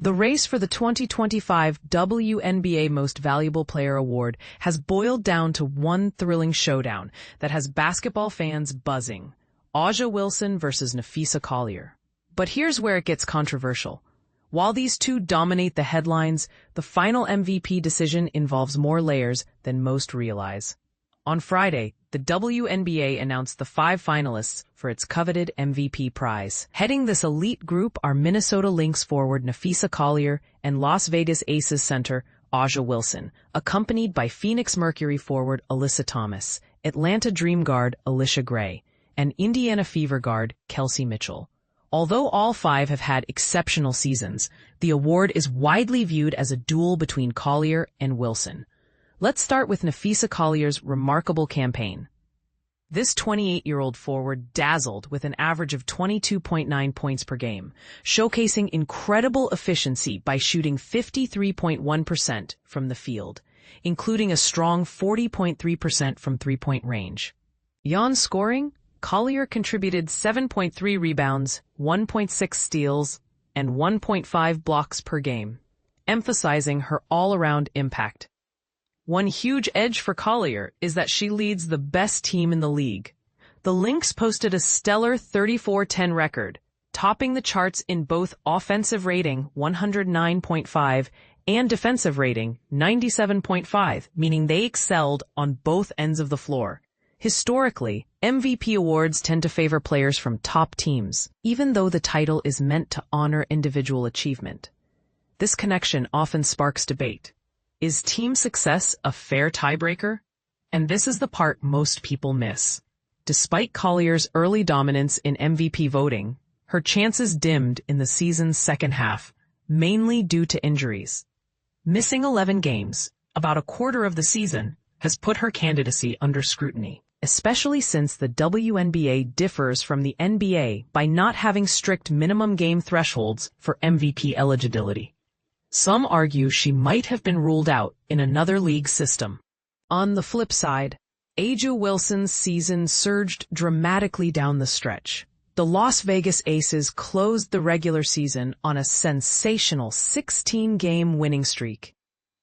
The race for the 2025 WNBA Most Valuable Player award has boiled down to one thrilling showdown that has basketball fans buzzing: A'ja Wilson versus Napheesa Collier. But here's where it gets controversial. While these two dominate the headlines, the final MVP decision involves more layers than most realize. On Friday, the WNBA announced the 5 finalists for its coveted MVP prize. Heading this elite group are Minnesota Lynx forward Napheesa Collier and Las Vegas Aces center A'ja Wilson, accompanied by Phoenix Mercury forward Alyssa Thomas, Atlanta Dream guard Allisha Gray, and Indiana Fever guard Kelsey Mitchell. Although all 5 have had exceptional seasons, the award is widely viewed as a duel between Collier and Wilson. Let's start with Napheesa Collier's remarkable campaign. This 28-year-old forward dazzled with an average of 22.9 points per game, showcasing incredible efficiency by shooting 53.1% from the field, including a strong 40.3% from three-point range. Beyond scoring, Collier contributed 7.3 rebounds, 1.6 steals, and 1.5 blocks per game, emphasizing her all-around impact. One huge edge for Collier is that she leads the best team in the league. The Lynx posted a stellar 34-10 record, topping the charts in both offensive rating 109.5 and defensive rating 97.5, meaning they excelled on both ends of the floor. Historically, MVP awards tend to favor players from top teams, even though the title is meant to honor individual achievement. This connection often sparks debate. Is team success a fair tiebreaker? And this is the part most people miss. Despite Collier's early dominance in MVP voting, her chances dimmed in the season's second half, mainly due to injuries. Missing 11 games, about a quarter of the season, has put her candidacy under scrutiny, especially since the WNBA differs from the NBA by not having strict minimum game thresholds for MVP eligibility. Some argue she might have been ruled out in another league system. On the flip side, A'ja Wilson's season surged dramatically down the stretch. The Las Vegas Aces closed the regular season on a sensational 16-game winning streak,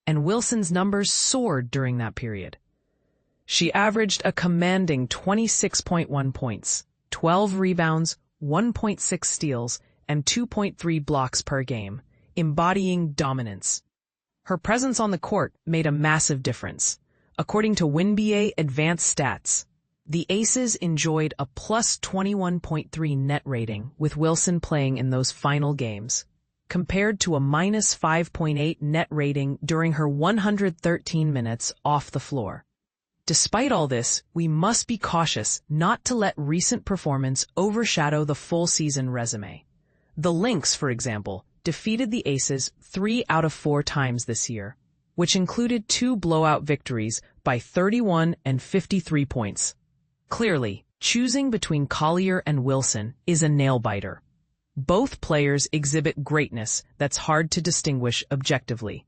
and Wilson's numbers soared during that period. She averaged a commanding 26.1 points, 12 rebounds, 1.6 steals, and 2.3 blocks per game, embodying dominance. Her presence on the court made a massive difference. According to WNBA Advanced Stats, the Aces enjoyed a plus 21.3 net rating with Wilson playing in those final games, compared to a minus 5.8 net rating during her 113 minutes off the floor. Despite all this, we must be cautious not to let recent performance overshadow the full season resume. The Lynx, for example, defeated the Aces 3 out of 4 times this year, which included 2 blowout victories by 31 and 53 points. Clearly, choosing between Collier and Wilson is a nail-biter. Both players exhibit greatness that's hard to distinguish objectively.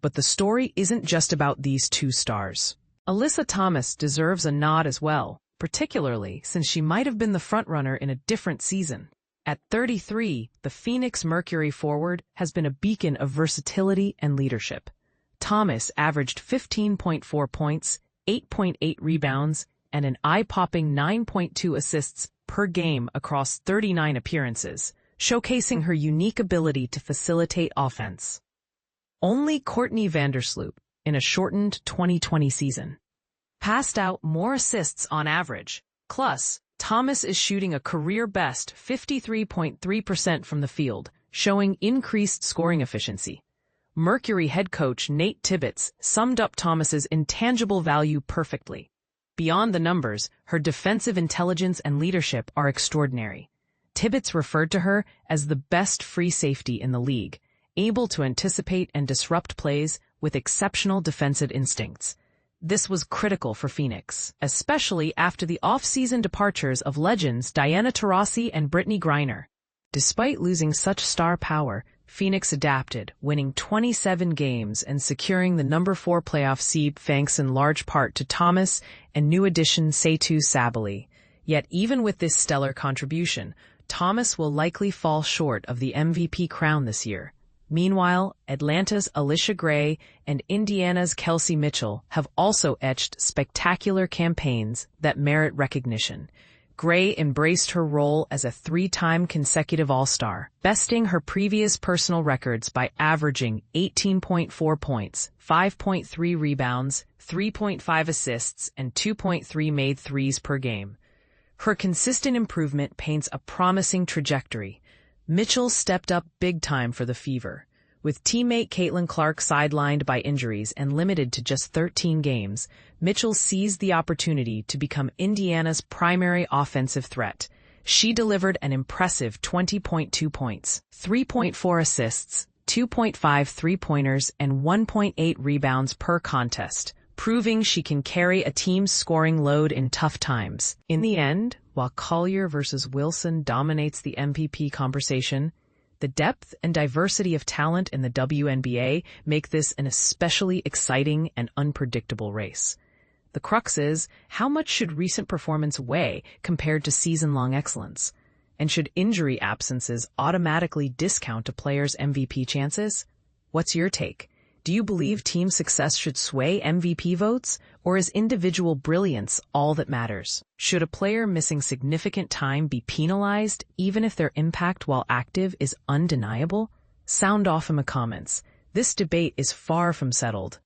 But the story isn't just about these two stars. Alyssa Thomas deserves a nod as well, particularly since she might have been the frontrunner in a different season. At 33, the Phoenix Mercury forward has been a beacon of versatility and leadership. Thomas averaged 15.4 points, 8.8 rebounds, and an eye-popping 9.2 assists per game across 39 appearances, showcasing her unique ability to facilitate offense. Only Courtney Vandersloot, in a shortened 2020 season, passed out more assists on average. Plus, Thomas is shooting a career-best 53.3% from the field, showing increased scoring efficiency. Mercury head coach Nate Tibbetts summed up Thomas's intangible value perfectly. Beyond the numbers, her defensive intelligence and leadership are extraordinary. Tibbetts referred to her as the best free safety in the league, able to anticipate and disrupt plays with exceptional defensive instincts. This was critical for Phoenix, especially after the off-season departures of legends Diana Taurasi and Brittany Griner. Despite losing such star power, Phoenix adapted, winning 27 games and securing the number 4 playoff seed thanks in large part to Thomas and new addition Satou Sabally. Yet even with this stellar contribution, Thomas will likely fall short of the MVP crown this year. Meanwhile, Atlanta's Allisha Gray and Indiana's Kelsey Mitchell have also etched spectacular campaigns that merit recognition. Gray embraced her role as a 3-time consecutive All-Star, besting her previous personal records by averaging 18.4 points, 5.3 rebounds, 3.5 assists, and 2.3 made threes per game. Her consistent improvement paints a promising trajectory. Mitchell stepped up big time for the Fever. With teammate Caitlin Clark sidelined by injuries and limited to just 13 games, Mitchell seized the opportunity to become Indiana's primary offensive threat. She delivered an impressive 20.2 points, 3.4 assists, 2.5 three-pointers, and 1.8 rebounds per contest, proving she can carry a team's scoring load in tough times. In the end, while Collier versus Wilson dominates the MVP conversation, the depth and diversity of talent in the WNBA make this an especially exciting and unpredictable race. The crux is, how much should recent performance weigh compared to season-long excellence? And should injury absences automatically discount a player's MVP chances? What's your take? Do you believe team success should sway MVP votes, or is individual brilliance all that matters? Should a player missing significant time be penalized, even if their impact while active is undeniable? Sound off in the comments. This debate is far from settled,